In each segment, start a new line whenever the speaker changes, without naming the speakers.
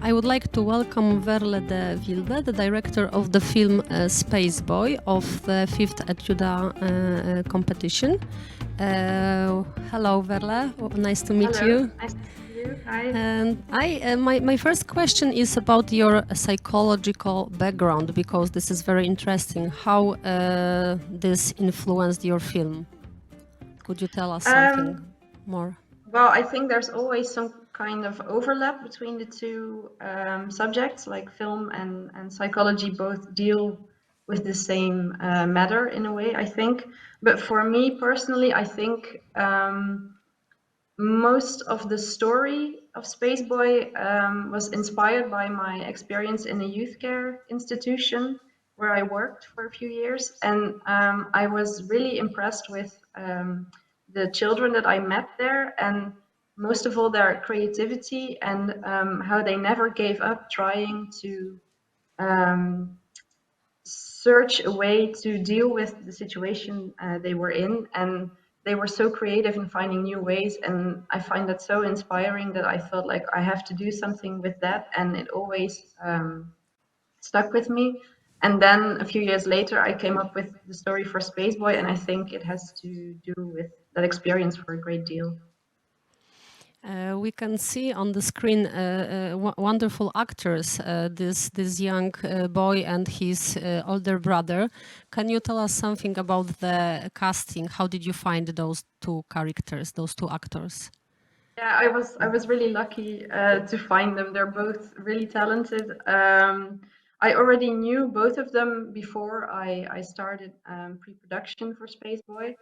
I would like to welcome Veerle De Wilde, the director of the film Spaceboy of the 5th Etiuda competition. Hello, Veerle. Nice to meet you.
Nice to meet you. Hi.
And my first question is about your psychological background, because this is very interesting. How this influenced your film? Could you tell us something more?
Well, I think there's always some kind of overlap between the two subjects, like film and psychology both deal with the same matter in a way, I think. But for me personally, I think most of the story of Spaceboy was inspired by my experience in a youth care institution where I worked for a few years. And I was really impressed with the children that I met there, and most of all their creativity and how they never gave up trying to search a way to deal with the situation they were in. And they were so creative in finding new ways, and I find that so inspiring that I felt like I have to do something with that, and it always stuck with me. And then a few years later I came up with the story for Spaceboy, and I think it has to do with that experience for a great deal.
We can see on the screen wonderful actors, this young boy and his older brother. Can you tell us something about the casting? How did you find those two characters, those two actors?
Yeah, I was really lucky to find them. They're both really talented. I already knew both of them before I started pre-production for Spaceboy.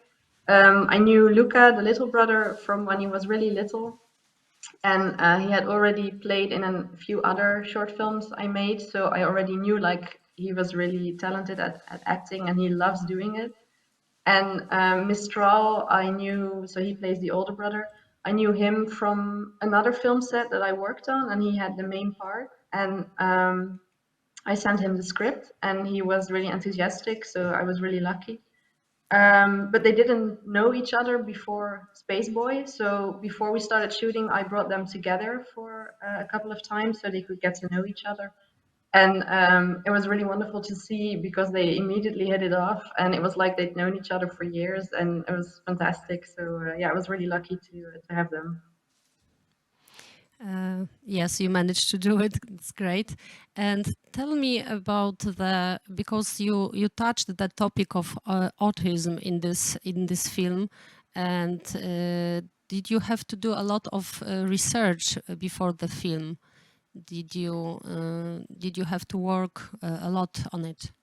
I knew Luca, the little brother, from when he was really little. And he had already played in a few other short films I made, so I already knew like he was really talented at acting and he loves doing it. And Mistral, I knew, so he plays the older brother. I knew him from another film set that I worked on, and he had the main part. And I sent him the script, and he was really enthusiastic, so I was really lucky. But they didn't know each other before Spaceboy. So before we started shooting, I brought them together for a couple of times so they could get to know each other. And it was really wonderful to see because they immediately hit it off, and it was like they'd known each other for years, and it was fantastic. So yeah, I was really lucky to have them.
Yes, you managed to do it. It's great. And tell me about because you touched the topic of autism in this film, and did you have to do a lot of research before the film? Did you have to work a lot on it?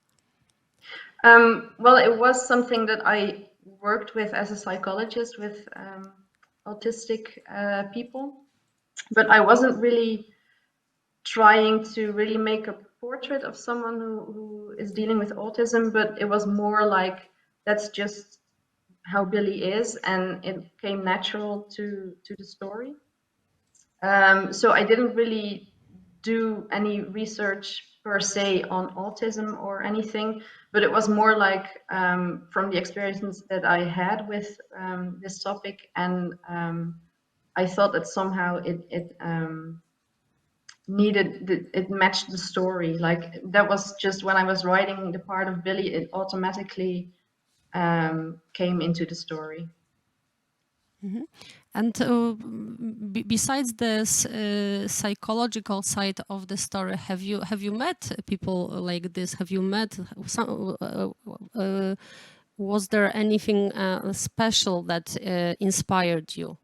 Well, it was something that I worked with as a psychologist with autistic people, but I wasn't really trying to really make a portrait of someone who is dealing with autism, but it was more like that's just how Billy is, and it came natural to the story. So I didn't really do any research per se on autism or anything, but it was more like from the experiences that I had with this topic, and I thought that somehow it it matched the story. Like that was just when I was writing the part of Billy, it automatically came into the story.
Mm-hmm. And besides this psychological side of the story, have you met people like this? Have you met some? Was there anything special that inspired you?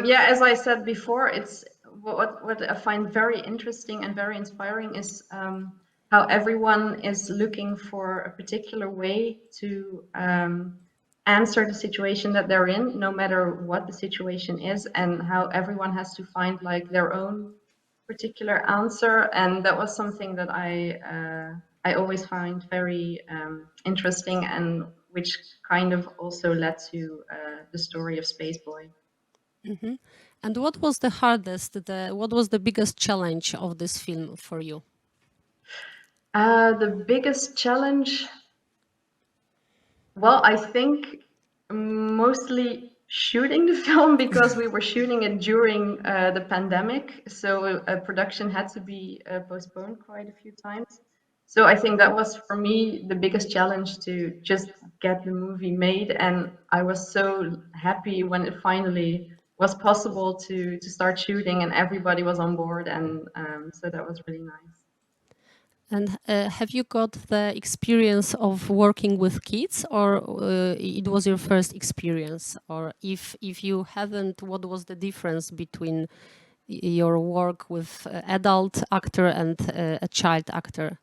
Yeah, as I said before, it's what I find very interesting and very inspiring is how everyone is looking for a particular way to answer the situation that they're in, no matter what the situation is, and how everyone has to find like their own particular answer. And that was something that I always find very interesting, and which kind of also led to the story of Spaceboy.
Mm-hmm. And what was the hardest, what was the biggest challenge of this film for you?
The biggest challenge, well, I think mostly shooting the film because we were shooting it during the pandemic, so production had to be postponed quite a few times. So I think that was for me the biggest challenge, to just get the movie made, and I was so happy when it finally was possible to start shooting and everybody was on board, and so that was really nice.
And have you got the experience of working with kids, or it was your first experience? Or if you haven't, what was the difference between your work with adult actor and a child actor?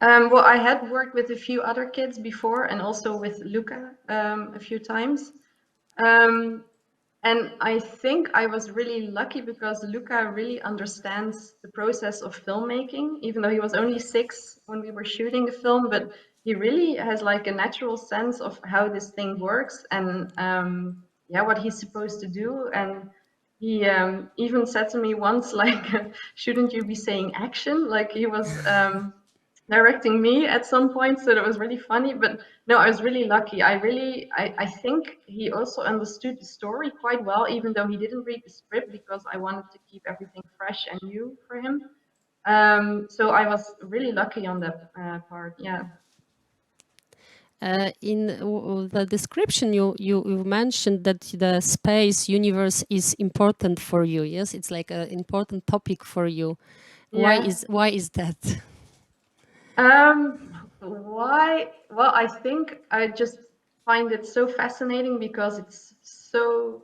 Well, I had worked with a few other kids before, and also with Luca a few times. And I think I was really lucky because Luca really understands the process of filmmaking, even though he was only 6 when we were shooting the film, but he really has like a natural sense of how this thing works, and yeah, what he's supposed to do. And he even said to me once, like, shouldn't you be saying action? Like he was directing me at some point, so that was really funny. But no, I was really lucky. I think he also understood the story quite well, even though he didn't read the script, because I wanted to keep everything fresh and new for him. So I was really lucky on that part. Yeah.
In the description, you mentioned that the space universe is important for you. Yes, it's like an important topic for you.
Yeah.
Why is that?
Why? Well, I think I just find it so fascinating because it's so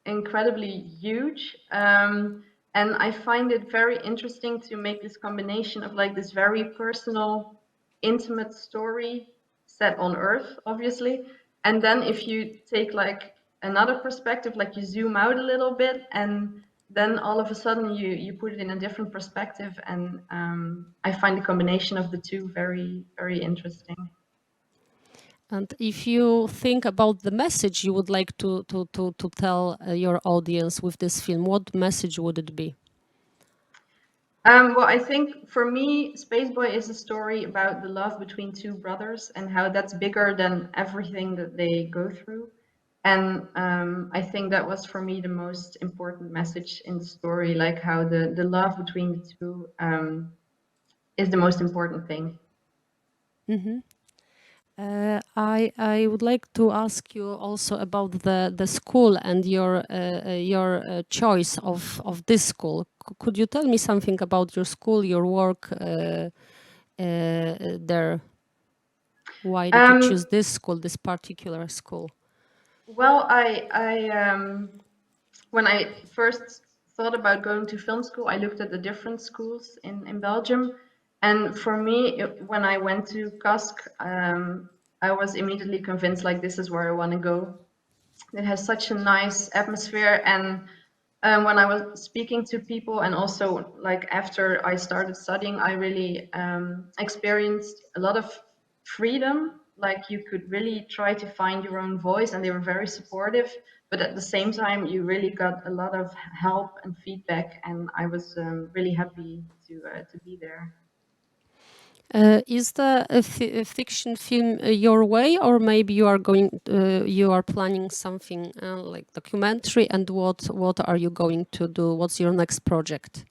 incredibly huge. And I find it very interesting to make this combination of like this very personal, intimate story set on Earth, obviously. And then if you take like another perspective, like you zoom out a little bit, and then all of a sudden you put it in a different perspective. And I find the combination of the two very, very interesting.
And if you think about the message you would like to tell your audience with this film, what message would it be?
Well, I think for me, Spaceboy is a story about the love between two brothers and how that's bigger than everything that they go through. And I think that was for me the most important message in the story, like how the love between the two is the most important thing.
Mm-hmm. I would like to ask you also about the school and your choice of this school. Could you tell me something about your school, your work there? Why did you choose this school, this particular school?
Well, when I first thought about going to film school, I looked at the different schools in Belgium. And for me, when I went to KASK, I was immediately convinced, like, this is where I want to go. It has such a nice atmosphere. And when I was speaking to people, and also like after I started studying, I really experienced a lot of freedom. Like you could really try to find your own voice, and they were very supportive. But at the same time, you really got a lot of help and feedback, and I was really happy to be there.
Is the a fiction film your way, or maybe you are going, you are planning something like documentary? And what are you going to do? What's your next project?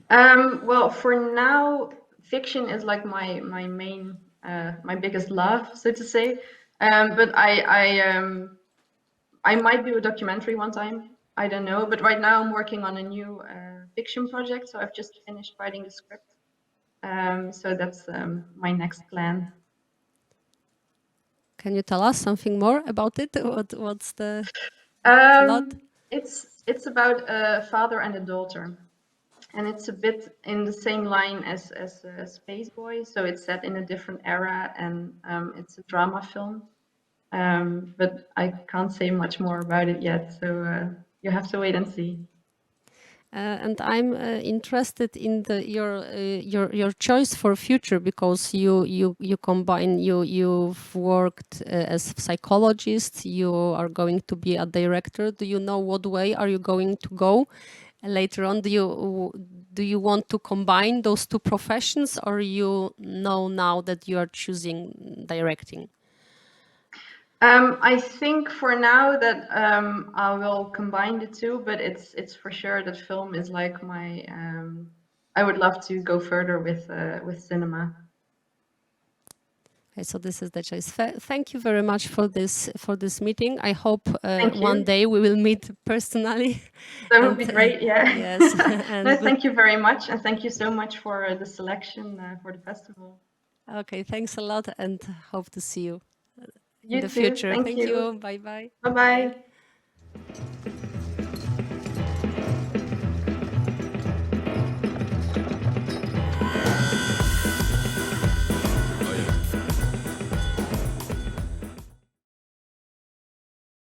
Well, for now, fiction is like my main my biggest love, so to say. But I might do a documentary one time. I don't know. But right now I'm working on a new fiction project. So I've just finished writing the script. So that's my next plan.
Can you tell us something more about it? What's the plot?
It's about a father and a daughter, and it's a bit in the same line as Spaceboy. So it's set in a different era, and it's a drama film. But I can't say much more about it yet. So you have to wait and see.
And I'm interested in your choice for future, because you combine, you've worked as psychologist, you are going to be a director. Do you know what way are you going to go later on? Do you want to combine those two professions, or you know now that you are choosing directing?
I think for now that I will combine the two, but it's for sure that film is like my. I would love to go further with cinema.
Okay, so this is the choice. Thank you very much for this meeting. I hope
Thank you.
one day we will meet personally.
That would be great. Yeah.
Yes. And
no, thank you very much, and thank you so much for the selection for the festival.
Okay, thanks a lot, and hope to see you in
You
the
too.
future.
Thank
Thank
you.
you. Bye bye.
Bye bye.